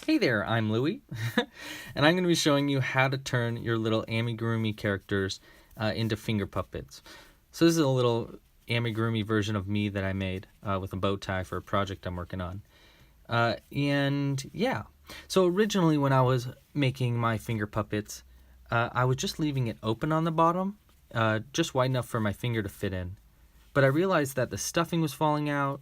Hey there, I'm Louie, and I'm going to be showing you how to turn your little Amigurumi characters into finger puppets. So this is a little Amigurumi version of me that I made with a bow tie for a project I'm working on. So originally when I was making my finger puppets, I was just leaving it open on the bottom, just wide enough for my finger to fit in. But I realized that the stuffing was falling out.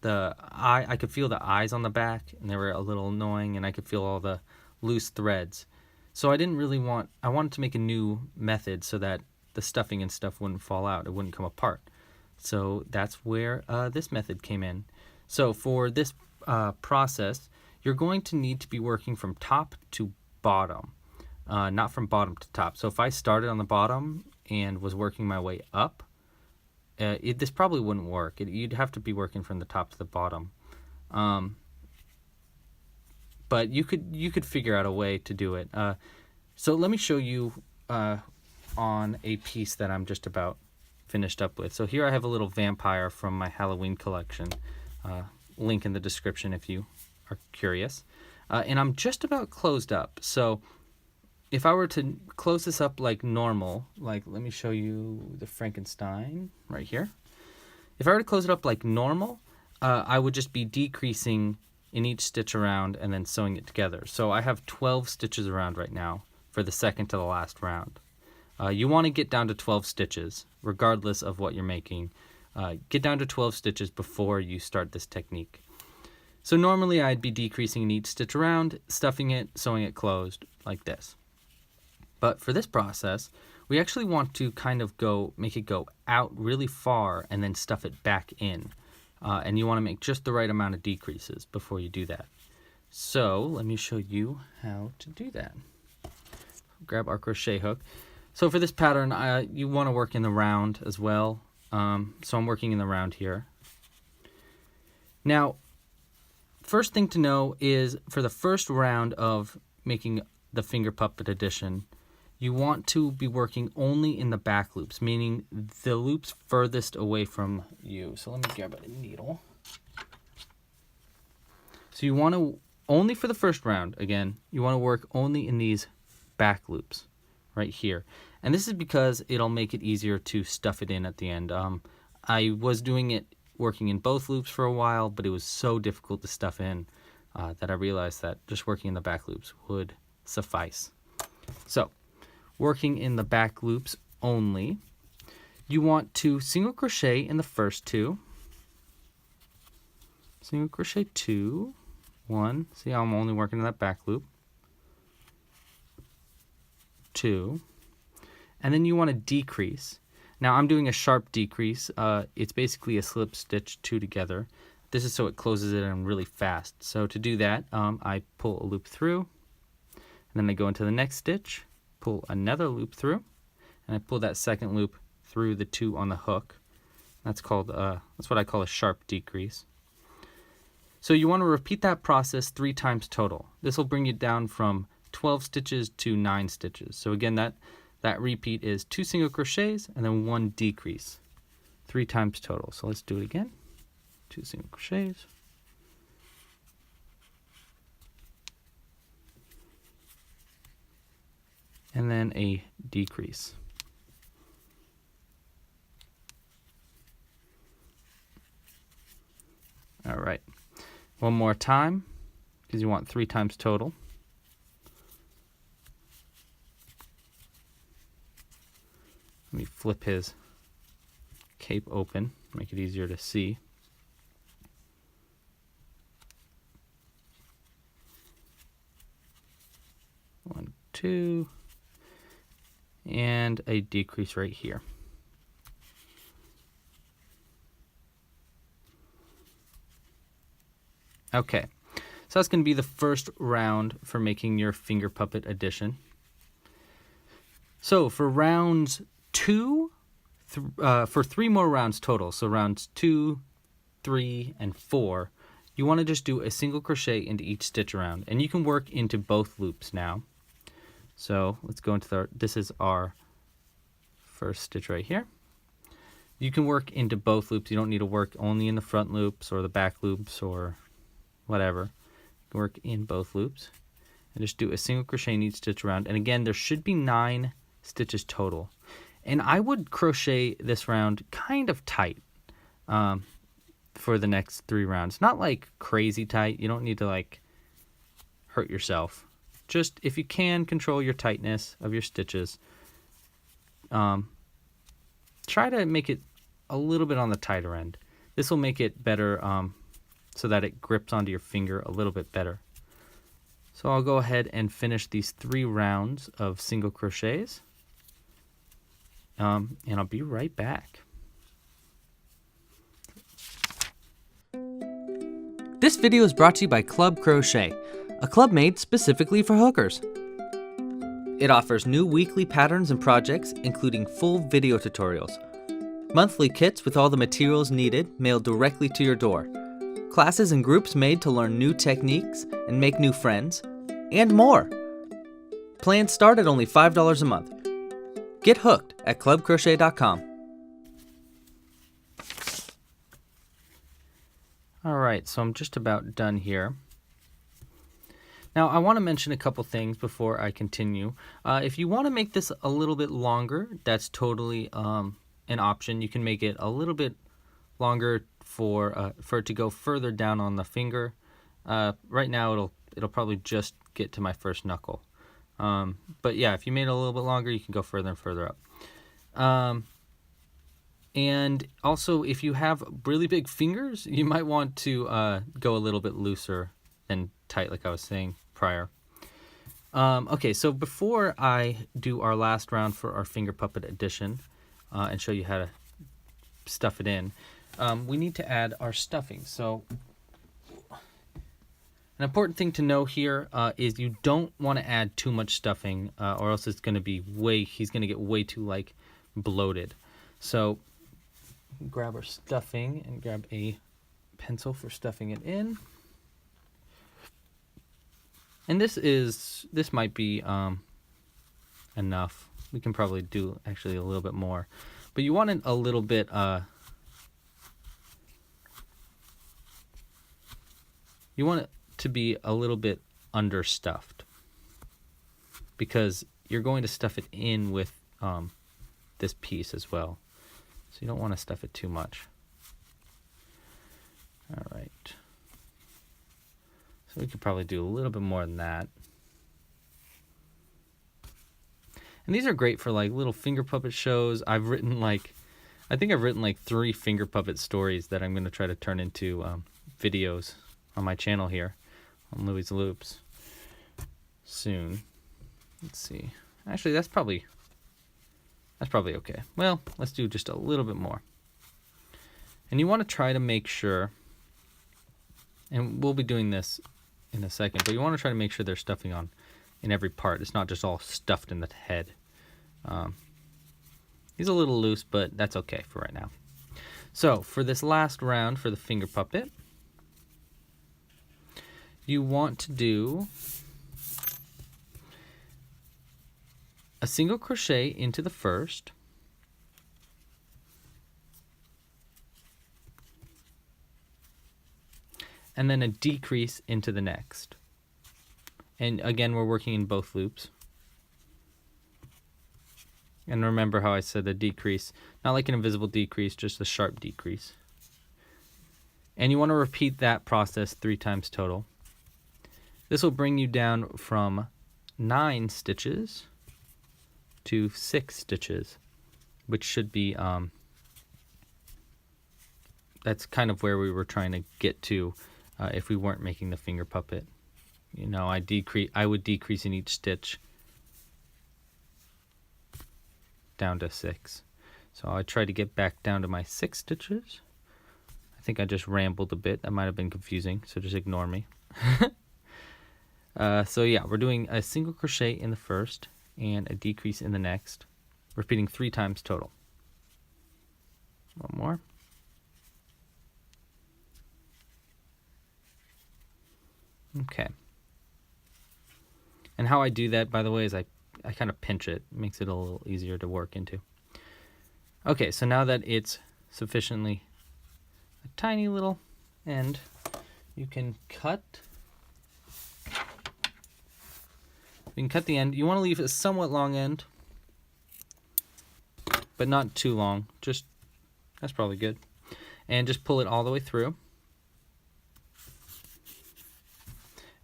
I could feel the eyes on the back, and they were a little annoying, and I could feel all the loose threads. So I wanted to make a new method so that the stuffing and stuff wouldn't fall out, it wouldn't come apart. So that's where this method came in. So for this process, you're going to need to be working from top to bottom, not from bottom to top. So if I started on the bottom and was working my way up, this probably wouldn't work. You'd have to be working from the top to the bottom, but you could figure out a way to do it. So let me show you on a piece that I'm just about finished up with. So here I have a little vampire from my Halloween collection. Link in the description if you are curious. And I'm just about closed up. So if I were to close this up like normal, like let me show you the Frankenstein right here. If I were to close it up like normal, I would just be decreasing in each stitch around and then sewing it together. So I have 12 stitches around right now for the second to the last round. You want to get down to 12 stitches, regardless of what you're making. Get down to 12 stitches before you start this technique. So normally I'd be decreasing in each stitch around, stuffing it, sewing it closed, like this. But for this process, we actually want to kind of make it go out really far and then stuff it back in. And you want to make just the right amount of decreases before you do that. So let me show you how to do that. Grab our crochet hook. So for this pattern, you want to work in the round as well. So I'm working in the round here. Now, first thing to know is for the first round of making the finger puppet edition, you want to be working only in the back loops, meaning the loops furthest away from you. So let me grab a needle. So you want to, only for the first round, again, you want to work only in these back loops right here. And this is because it'll make it easier to stuff it in at the end. I was doing it working in both loops for a while, but it was so difficult to stuff in that I realized that just working in the back loops would suffice. So working in the back loops only, you want to single crochet in the first two, single crochet 2, 1, see how I'm only working in that back loop, 2, and then you want to decrease. Now I'm doing a sharp decrease. It's basically a slip stitch 2 together. This is so it closes it in really fast. So to do that, I pull a loop through, and then I go into the next stitch, pull another loop through, and I pull that second loop through the 2 on the hook. That's what I call a sharp decrease. So you want to repeat that process 3 times total. This will bring you down from 12 stitches to 9 stitches. So again, that repeat is 2 single crochets and then 1 decrease, 3 times total. So let's do it again. 2 single crochets, and then a decrease. All right, one more time, because you want 3 times total. Let me flip his cape open, make it easier to see. One, 2, and a decrease right here. Okay, so that's going to be the first round for making your finger puppet edition. So for rounds 2, for 3 more rounds total, so rounds 2, 3, and 4, you want to just do a single crochet into each stitch around, and you can work into both loops now. So let's go into this is our first stitch right here. You can work into both loops. You don't need to work only in the front loops or the back loops or whatever. work in both loops, and just do a single crochet in each stitch around. And again, there should be 9 stitches total. And I would crochet this round kind of tight for the next 3 rounds. Not like crazy tight. You don't need to like hurt yourself. Just if you can control your tightness of your stitches, try to make it a little bit on the tighter end. This will make it better so that it grips onto your finger a little bit better. So I'll go ahead and finish these 3 rounds of single crochets. And I'll be right back. This video is brought to you by Club Crochet, a club made specifically for hookers. It offers new weekly patterns and projects, including full video tutorials, monthly kits with all the materials needed mailed directly to your door, classes and groups made to learn new techniques and make new friends, and more. Plans start at only $5 a month. Get hooked at clubcrochet.com. All right, so I'm just about done here. Now, I want to mention a couple things before I continue. If you want to make this a little bit longer, that's totally an option. You can make it a little bit longer for it to go further down on the finger. Right now, it'll probably just get to my first knuckle. But yeah, if you made it a little bit longer, you can go further and further up. And also, if you have really big fingers, you might want to go a little bit looser than tight, like I was saying prior. Okay, so before I do our last round for our finger puppet edition and show you how to stuff it in, we need to add our stuffing. So an important thing to know here is you don't want to add too much stuffing or else it's going to be he's going to get way too like bloated. So grab our stuffing and grab a pencil for stuffing it in. And this might be enough. We can probably do actually a little bit more. But you want it a little bit you want it to be a little bit understuffed, because you're going to stuff it in with this piece as well. So you don't want to stuff it too much. All right. So we could probably do a little bit more than that. And these are great for like little finger puppet shows. I think I've written like 3 finger puppet stories that I'm going to try to turn into videos on my channel here on Louie's Loops soon. Let's see. Actually, that's probably okay. Well, let's do just a little bit more. And you want to try to make sure, and we'll be doing this in a second, but you want to try to make sure there's stuffing on in every part. It's not just all stuffed in the head. He's a little loose, but that's okay for right now. So for this last round for the finger puppet, you want to do a single crochet into the first, and then a decrease into the next. And again, we're working in both loops. And remember how I said the decrease, not like an invisible decrease, just a sharp decrease. And you want to repeat that process 3 times total. This will bring you down from 9 stitches to 6 stitches, which should be, that's kind of where we were trying to get to if we weren't making the finger puppet. You know, I would decrease in each stitch down to 6. So I tried to get back down to my 6 stitches. I think I just rambled a bit. That might have been confusing, so just ignore me. So yeah, we're doing a single crochet in the first and a decrease in the next, repeating 3 times total. One more. Okay. And how I do that, by the way, is I kind of pinch it. It makes it a little easier to work into. Okay, so now that it's sufficiently a tiny little end, you can cut We can cut the end. You want to leave a somewhat long end, but not too long. Just, that's probably good. And just pull it all the way through.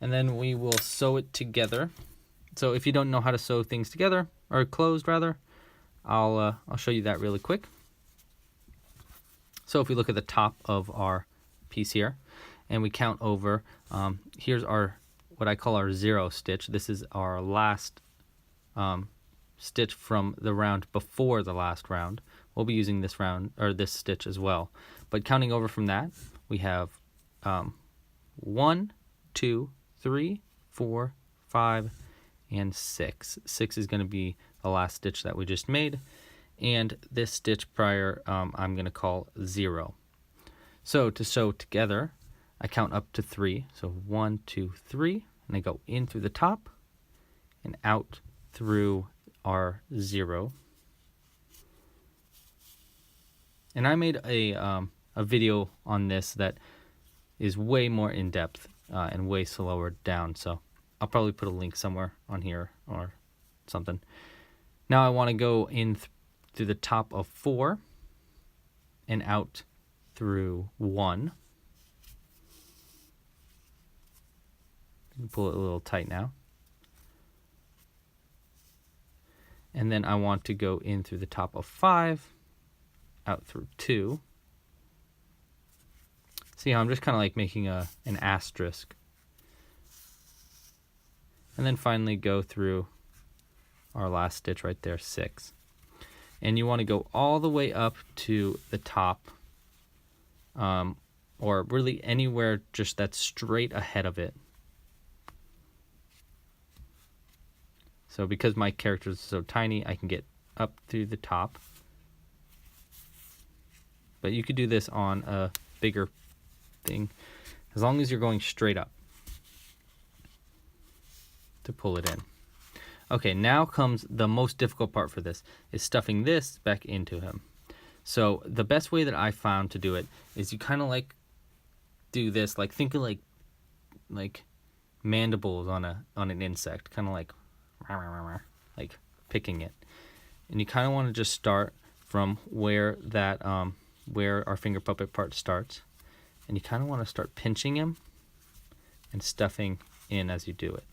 And then we will sew it together. So if you don't know how to sew things together, or closed rather, I'll show you that really quick. So if we look at the top of our piece here, and we count over, here's our, what I call our 0 stitch. This is our last stitch from the round before the last round. We'll be using this round, or this stitch as well. But counting over from that, we have 1, 2, 3, 4, 5, and 6. 6 is going to be the last stitch that we just made. And this stitch prior, I'm going to call 0. So to sew together, I count up to 3. So 1, 2, 3, and I go in through the top and out through our 0. And I made a video on this that is way more in depth and way slower down. So I'll probably put a link somewhere on here or something. Now I want to go in through the top of 4 and out through 1. Pull it a little tight now. And then I want to go in through the top of 5, out through 2. See how I'm just kind of like making an asterisk. And then finally go through our last stitch right there, 6. And you want to go all the way up to the top, or really anywhere just that's straight ahead of it. So because my character is so tiny, I can get up through the top. But you could do this on a bigger thing, as long as you're going straight up to pull it in. Okay, now comes the most difficult part for this, is stuffing this back into him. So the best way that I found to do it is you kind of like do this, like think of like mandibles on an insect, kind of like picking it. And you kind of want to just start from where that where our finger puppet part starts, and you kind of want to start pinching him and stuffing in as you do it,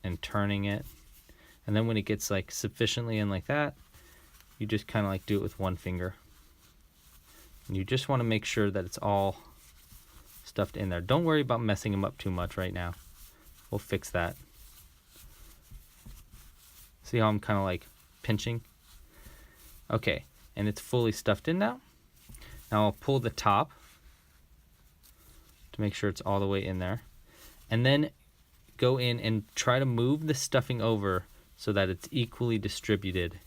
and turning it. And then when it gets like sufficiently in like that, you just kind of like do it with one finger, and you just want to make sure that it's all stuffed in there. Don't worry about messing them up too much right now. We'll fix that. See how I'm kind of like pinching? Okay, and it's fully stuffed in now. Now I'll pull the top to make sure it's all the way in there, and then go in and try to move the stuffing over so that it's equally distributed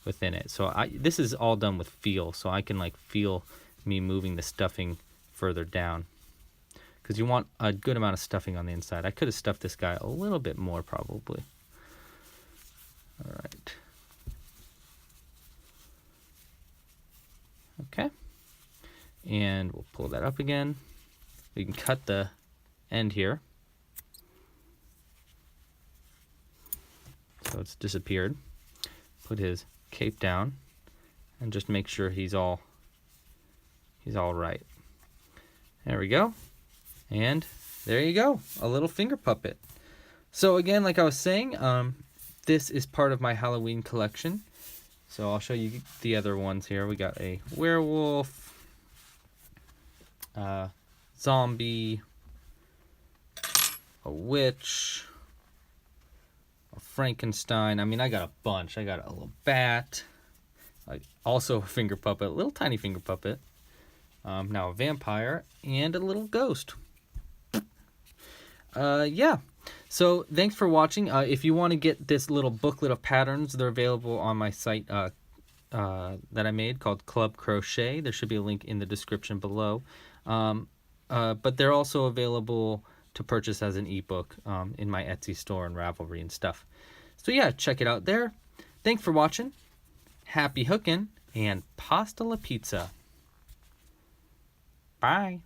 within it. So this is all done with feel, so I can like feel me moving the stuffing further down, because you want a good amount of stuffing on the inside. I could have stuffed this guy a little bit more probably. All right. Okay. And we'll pull that up again. We can cut the end here, so it's disappeared. Put his cape down and just make sure he's all right. There we go. And there you go, a little finger puppet. So again, like I was saying, this is part of my Halloween collection. So I'll show you the other ones here. We got a werewolf, zombie, a witch, a Frankenstein. I mean, I got a bunch. I got a little bat, like also a finger puppet, a little tiny finger puppet. Now a vampire and a little ghost. Yeah. So thanks for watching. If you want to get this little booklet of patterns, they're available on my site that I made called Club Crochet. There should be a link in the description below. But they're also available to purchase as an ebook in my Etsy store and Ravelry and stuff. So yeah, check it out there. Thanks for watching. Happy hooking and pasta la pizza. Bye.